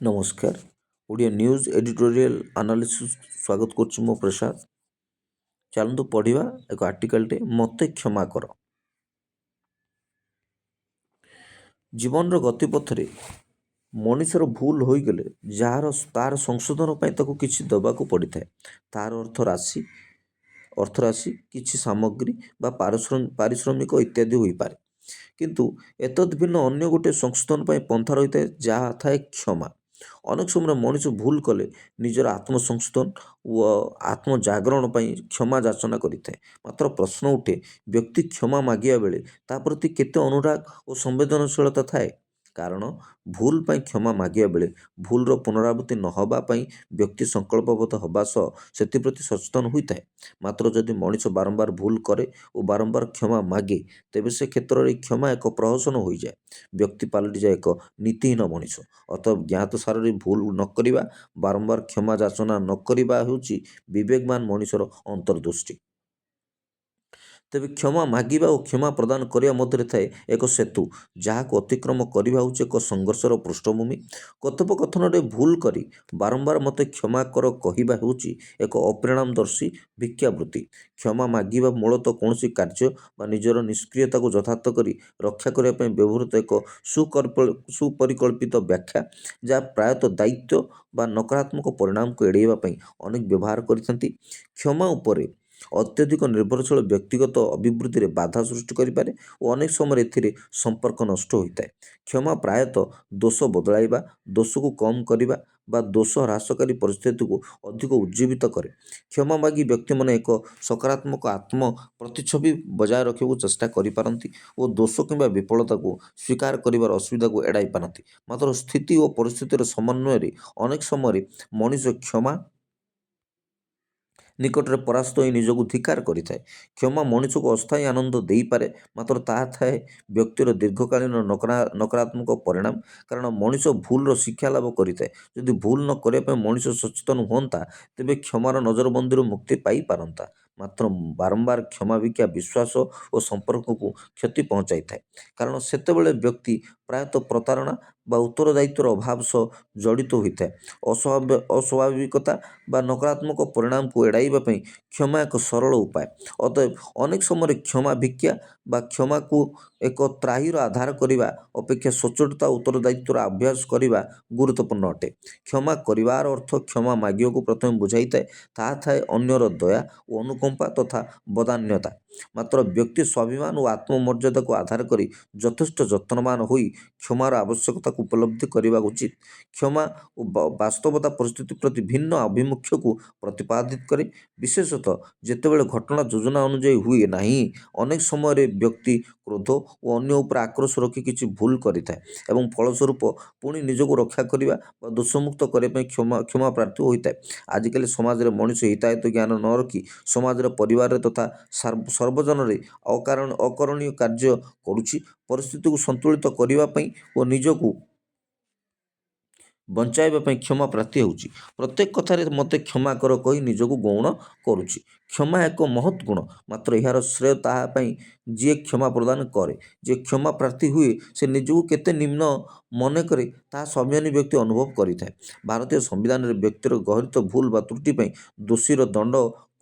ନମସ୍କାର। Odia news editorial analysis ସ୍ୱାଗତ କରୁଛି ମୁଁ ପ୍ରସାଦ। ଚାଲନ୍ତୁ ପଢ଼ିବା ଏକ ଆର୍ଟିକାଲଟେ ମୋତେ କ୍ଷମା କର। ଜୀବନର ଗତିପଥରେ ମଣିଷର ଭୁଲ ହୋଇଗଲେ ତାର ସଂଶୋଧନ ପାଇଁ ତାକୁ କିଛି ଦେବାକୁ ପଡ଼ିଥାଏ। ତାର ଅର୍ଥରାଶି କିଛି ସାମଗ୍ରୀ ବା ପାରିଶ୍ରମିକ ଇତ୍ୟାଦି ହୋଇପାରେ। କିନ୍ତୁ ଏତଦ୍ ଭିନ୍ନ ଅନ୍ୟ ଗୋଟିଏ ସଂଶୋଧନ ପାଇଁ ପନ୍ଥା ରହିଥାଏ, ଯାହା ଥାଏ କ୍ଷମା। ଅନେକ ସମୟରେ ମଣିଷ ଭୁଲ କଲେ ନିଜର ଆତ୍ମସଂଶୋଧନ ଓ ଆତ୍ମଜାଗରଣ ପାଇଁ କ୍ଷମା ଯାଚନା କରିଥାଏ। ମାତ୍ର ପ୍ରଶ୍ନ ଉଠେ, ବ୍ୟକ୍ତି କ୍ଷମା ମାଗିବା ବେଳେ ତା ପ୍ରତି କେତେ ଅନୁରାଗ ଓ ସମ୍ବେଦନଶୀଳତା ଥାଏ? କାରଣ ଭୁଲ ପାଇଁ କ୍ଷମା ମାଗିବା ବେଳେ ଭୁଲର ପୁନରାବୃତ୍ତି ନ ହେବା ପାଇଁ ବ୍ୟକ୍ତି ସଂକଳ୍ପବଦ୍ଧ ହେବା ସହ ସେଥିପ୍ରତି ସଚେତନ ହୋଇଥାଏ। ମାତ୍ର ଯଦି ମଣିଷ ବାରମ୍ବାର ଭୁଲ କରେ ଓ ବାରମ୍ବାର କ୍ଷମା ମାଗେ, ତେବେ ସେ କ୍ଷେତ୍ରରେ କ୍ଷମା ଏକ ପ୍ରହସନ ହୋଇଯାଏ। ବ୍ୟକ୍ତି ପାଲଟିଯାଏ ଏକ ନୀତିହୀନ ମଣିଷ। ଅତଏବ ଜ୍ଞାତସାରରେ ଭୁଲ ନ କରିବା, ବାରମ୍ବାର କ୍ଷମା ଯାଚନା ନ କରିବା ହେଉଛି ବିବେକବାନ ମଣିଷର ଅନ୍ତର୍ଦୃଷ୍ଟି। ତେବେ କ୍ଷମା ମାଗିବା ଓ କ୍ଷମା ପ୍ରଦାନ କରିବା ମଧ୍ୟରେ ଥାଏ ଏକ ସେତୁ, ଯାହାକୁ ଅତିକ୍ରମ କରିବା ହେଉଛି ଏକ ସଂଘର୍ଷର ପୃଷ୍ଠଭୂମି। କଥୋପକଥନରେ ଭୁଲ କରି ବାରମ୍ବାର ମୋତେ କ୍ଷମା କର କହିବା ହେଉଛି ଏକ ଅପରିଣାମଦର୍ଶୀ ଭିକ୍ଷାବୃତ୍ତି। କ୍ଷମା ମାଗିବା ମୂଳତଃ କୌଣସି କାର୍ଯ୍ୟ ବା ନିଜର ନିଷ୍କ୍ରିୟତାକୁ ଯଥାର୍ଥ କରି ରକ୍ଷା କରିବା ପାଇଁ ବ୍ୟବହୃତ ଏକ ସୁପରିକଳ୍ପିତ ବ୍ୟାଖ୍ୟା, ଯାହା ପ୍ରାୟତଃ ଦାୟିତ୍ୱ ବା ନକାରାତ୍ମକ ପରିଣାମକୁ ଏଡ଼ାଇବା ପାଇଁ ଅନେକ ବ୍ୟବହାର କରିଥାନ୍ତି। କ୍ଷମା ଉପରେ ଅତ୍ୟଧିକ ନିର୍ଭରଶୀଳ ବ୍ୟକ୍ତିଗତ ଅଭିବୃଦ୍ଧିରେ ବାଧା ସୃଷ୍ଟି କରିପାରେ ଓ ଅନେକ ସମୟରେ ଏଥିରେ ସମ୍ପର୍କ ନଷ୍ଟ ହୋଇଥାଏ। କ୍ଷମା ପ୍ରାୟତଃ ଦୋଷ ବଦଳାଇବା, ଦୋଷକୁ କମ୍ କରିବା ବା ଦୋଷ ହ୍ରାସକାରୀ ପରିସ୍ଥିତିକୁ ଅଧିକ ଉଜ୍ଜୀବିତ କରେ। କ୍ଷମା ମାଗି ବ୍ୟକ୍ତିମାନେ ଏକ ସକାରାତ୍ମକ ଆତ୍ମ ପ୍ରତିଛବି ବଜାୟ ରଖିବାକୁ ଚେଷ୍ଟା କରିପାରନ୍ତି ଓ ଦୋଷ କିମ୍ବା ବିଫଳତାକୁ ସ୍ୱୀକାର କରିବାର ଅସୁବିଧାକୁ ଏଡ଼ାଇ ପାରନ୍ତି। ମାତ୍ର ସ୍ଥିତି ଓ ପରିସ୍ଥିତିର ସମନ୍ୱୟରେ ଅନେକ ସମୟରେ ମଣିଷ କ୍ଷମା ନିକଟରେ ପରାସ୍ତ ହୋଇ ନିଜକୁ ଧିକ୍କାର କରିଥାଏ। କ୍ଷମା ମଣିଷକୁ ଅସ୍ଥାୟୀ ଆନନ୍ଦ ଦେଇପାରେ, ମାତ୍ର ତାହା ଥାଏ ବ୍ୟକ୍ତିର ଦୀର୍ଘକାଳୀନ ନକାରାତ୍ମକ ପରିଣାମ। କାରଣ ମଣିଷ ଭୁଲର ଶିକ୍ଷା ଲାଭ କରିଥାଏ। ଯଦି ଭୁଲ ନ କରିବା ପାଇଁ ମଣିଷ ସଚେତନ ହୁଅନ୍ତା, ତେବେ କ୍ଷମାର ନଜରବନ୍ଦୀରୁ ମୁକ୍ତି ପାଇପାରନ୍ତା। ମାତ୍ର ବାରମ୍ବାର କ୍ଷମା ଭିକ୍ଷା ବିଶ୍ୱାସ ଓ ସମ୍ପର୍କକୁ କ୍ଷତି ପହଞ୍ଚାଇଥାଏ। କାରଣ ସେତେବେଳେ ବ୍ୟକ୍ତି ପ୍ରାୟତଃ ପ୍ରତାରଣା ବା ଉତ୍ତରଦାୟିତ୍ୱର ଅଭାବ ସହ ଜଡ଼ିତ ହୋଇଥାଏ। ଅସ୍ୱାଭାବିକତା ବା ନକାରାତ୍ମକ ପରିଣାମକୁ ଏଡ଼ାଇବା ପାଇଁ କ୍ଷମା ଏକ ସରଳ ଉପାୟ। ଅତଏବ ଅନେକ ସମୟରେ କ୍ଷମା ଭିକ୍ଷା ବା କ୍ଷମାକୁ ଏକ ତ୍ରାହିର ଆଧାର କରିବା ଅପେକ୍ଷା ସଚ୍ଚୋଟତା ଓ ଉତ୍ତରଦାୟିତ୍ୱର ଅଭ୍ୟାସ କରିବା ଗୁରୁତ୍ୱପୂର୍ଣ୍ଣ ଅଟେ। କ୍ଷମା କରିବାର ଅର୍ଥ କ୍ଷମା ମାଗିବାକୁ ପ୍ରଥମେ ବୁଝାଇଥାଏ। ତାହା ଥାଏ ଅନ୍ୟର ଦୟା ଓ ଅନୁକମ୍ପା ତଥା ବଦାନ୍ୟତା। ମାତ୍ର ବ୍ୟକ୍ତି ସ୍ୱାଭିମାନ ଓ ଆତ୍ମମର୍ଯ୍ୟାଦାକୁ ଆଧାର କରି ଯଥେଷ୍ଟ ଯତ୍ନବାନ ହୋଇ କ୍ଷମାର ଆବଶ୍ୟକତାକୁ ଉପଲବ୍ଧି କରିବା ଉଚିତ। କ୍ଷମା ଓ ବାସ୍ତବତା ପରିସ୍ଥିତି ପ୍ରତି ଭିନ୍ନ ଆଭିମୁଖ୍ୟକୁ ପ୍ରତିପାଦିତ କରେ। ବିଶେଷତଃ ଯେତେବେଳେ ଘଟଣା ଯୋଜନା ଅନୁଯାୟୀ ହୁଏ ନାହିଁ। ଅନେକ ସମୟରେ ବ୍ୟକ୍ତି କ୍ରୋଧ ଓ ଅନ୍ୟ ଉପରେ ଆକ୍ରୋଶ ରଖି କିଛି ଭୁଲ କରିଥାଏ ଏବଂ ଫଳସ୍ୱରୂପ ପୁଣି ନିଜକୁ ରକ୍ଷା କରିବା ବା ଦୋଷମୁକ୍ତ କରିବା ପାଇଁ କ୍ଷମା ପ୍ରାର୍ଥୀ ହୋଇଥାଏ। ଆଜିକାଲି ସମାଜରେ ମଣିଷ ହିତାହିତ ଜ୍ଞାନ ନ ରଖି ସମାଜରେ, ପରିବାରରେ ତଥା ସର୍ବଜନରେ ଅକରଣୀୟ କାର୍ଯ୍ୟ କରୁଛି। ପରିସ୍ଥିତିକୁ ସନ୍ତୁଳିତ କରିବା ପାଇଁ ଓ ନିଜକୁ ବଞ୍ଚାଇବା ପାଇଁ କ୍ଷମା ପ୍ରାର୍ଥୀ ହେଉଛି। ପ୍ରତ୍ୟେକ କଥାରେ ମୋତେ କ୍ଷମା କର କହି ନିଜକୁ ଗୌଣ କରୁଛି। କ୍ଷମା ଏକ ମହତ୍ ଗୁଣ, ମାତ୍ର ଏହାର ଶ୍ରେୟ ତାହା ପାଇଁ ଯିଏ କ୍ଷମା ପ୍ରଦାନ କରେ। ଯିଏ କ୍ଷମା ପ୍ରାର୍ଥୀ ହୁଏ, ସେ ନିଜକୁ କେତେ ନିମ୍ନ ମନେ କରେ, ତାହା ସ୍ୱାଭିମାନୀ ବ୍ୟକ୍ତି ଅନୁଭବ କରିଥାଏ। ଭାରତୀୟ ସମ୍ବିଧାନରେ ବ୍ୟକ୍ତିର ଗର୍ହିତ ଭୁଲ ବା ତ୍ରୁଟି ପାଇଁ ଦୋଷୀର ଦଣ୍ଡ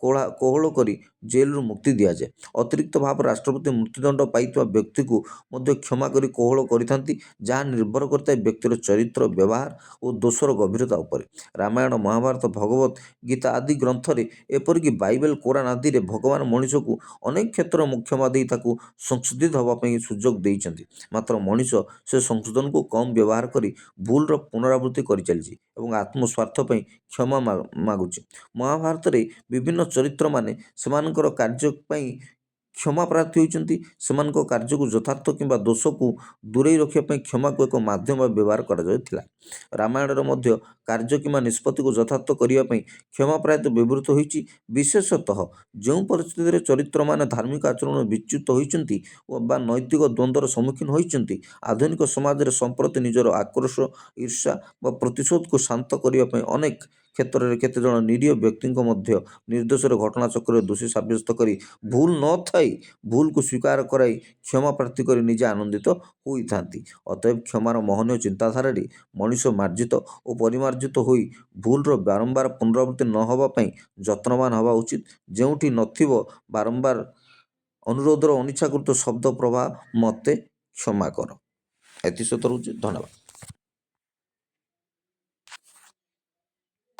କୋହଳ କରି ଜେଲରୁ ମୁକ୍ତି ଦିଆଯାଏ। ଅତିରିକ୍ତ ଭାବରେ ରାଷ୍ଟ୍ରପତି ମୃତ୍ୟୁଦଣ୍ଡ ପାଇଥିବା ବ୍ୟକ୍ତିକୁ ମଧ୍ୟ କ୍ଷମା କରି କୋହଳ କରିଥାନ୍ତି, ଯାହା ନିର୍ଭର କରିଥାଏ ବ୍ୟକ୍ତିର ଚରିତ୍ର, ବ୍ୟବହାର ଓ ଦୋଷର ଗଭୀରତା ଉପରେ। ରାମାୟଣ, ମହାଭାରତ, ଭଗବତ ଗୀତା ଆଦି ଗ୍ରନ୍ଥରେ, ଏପରିକି ବାଇବେଲ, କୋରାନ ଆଦିରେ ଭଗବାନ ମଣିଷକୁ ଅନେକ କ୍ଷେତ୍ରରେ କ୍ଷମା ଦେଇ ତାକୁ ସଂଶୋଧିତ ହେବା ପାଇଁ ସୁଯୋଗ ଦେଇଛନ୍ତି। ମାତ୍ର ମଣିଷ ସେ ସଂଶୋଧନକୁ କମ୍ ବ୍ୟବହାର କରି ଭୁଲର ପୁନରାବୃତ୍ତି କରିଚାଲିଛି ଏବଂ ଆତ୍ମସ୍ୱାର୍ଥ ପାଇଁ କ୍ଷମା ମାଗୁଛି। ମହାଭାରତରେ ବିଭିନ୍ନ ଚରିତ୍ରମାନେ ସେମାନଙ୍କର କାର୍ଯ୍ୟ ପାଇଁ କ୍ଷମା ପ୍ରାର୍ଥୀ ହୋଇଛନ୍ତି। ସେମାନଙ୍କ କାର୍ଯ୍ୟକୁ ଯଥାର୍ଥ କିମ୍ବା ଦୋଷକୁ ଦୂରେଇ ରଖିବା ପାଇଁ କ୍ଷମାକୁ ଏକ ମାଧ୍ୟମ ଭାବେ ବ୍ୟବହାର କରାଯାଉଥିଲା। ରାମାୟଣରେ ମଧ୍ୟ କାର୍ଯ୍ୟ କିମ୍ବା ନିଷ୍ପତ୍ତିକୁ ଯଥାର୍ଥ କରିବା ପାଇଁ କ୍ଷମା ପ୍ରାୟତଃ ବ୍ୟବହୃତ ହୋଇଛି। ବିଶେଷତଃ ଯେଉଁ ପରିସ୍ଥିତିରେ ଚରିତ୍ରମାନେ ଧାର୍ମିକ ଆଚରଣରୁ ବିଚ୍ୟୁତ ହୋଇଛନ୍ତି ବା ନୈତିକ ଦ୍ୱନ୍ଦ୍ୱର ସମ୍ମୁଖୀନ ହୋଇଛନ୍ତି। ଆଧୁନିକ ସମାଜରେ ସମ୍ପ୍ରତି ନିଜର ଆକ୍ରୋଶ, ଈର୍ଷା ବା ପ୍ରତିଶୋଧକୁ ଶାନ୍ତ କରିବା ପାଇଁ ଅନେକ କ୍ଷେତ୍ରରେ କେତେଜଣ ନିରୀହ ବ୍ୟକ୍ତିଙ୍କ ମଧ୍ୟ ନିର୍ଦ୍ଦୋଷରେ ଘଟଣାଚକ୍ରରେ ଦୋଷୀ ସାବ୍ୟସ୍ତ କରି ଭୁଲ ନଥାଇ ଭୁଲକୁ ସ୍ୱୀକାର କରାଇ କ୍ଷମା ପ୍ରାର୍ଥୀ କରି ନିଜେ ଆନନ୍ଦିତ ହୋଇଥାନ୍ତି। ଅତଏବ କ୍ଷମାର ମହନୀୟ ଚିନ୍ତାଧାରାରେ ମଣିଷ ମାର୍ଜିତ ଓ ପରିମାର୍ଜିତ ହୋଇ ଭୁଲର ବାରମ୍ବାର ପୁନରାବୃତ୍ତି ନ ହେବା ପାଇଁ ଯତ୍ନବାନ ହେବା ଉଚିତ। ଯେଉଁଠି ନଥିବ ବାରମ୍ବାର ଅନୁରୋଧର ଅନିଚ୍ଛାକୃତ ଶବ୍ଦ ପ୍ରବାହ ମୋତେ କ୍ଷମା କର। ଏତିକି ସତ ରହୁଛି। ଧନ୍ୟବାଦ।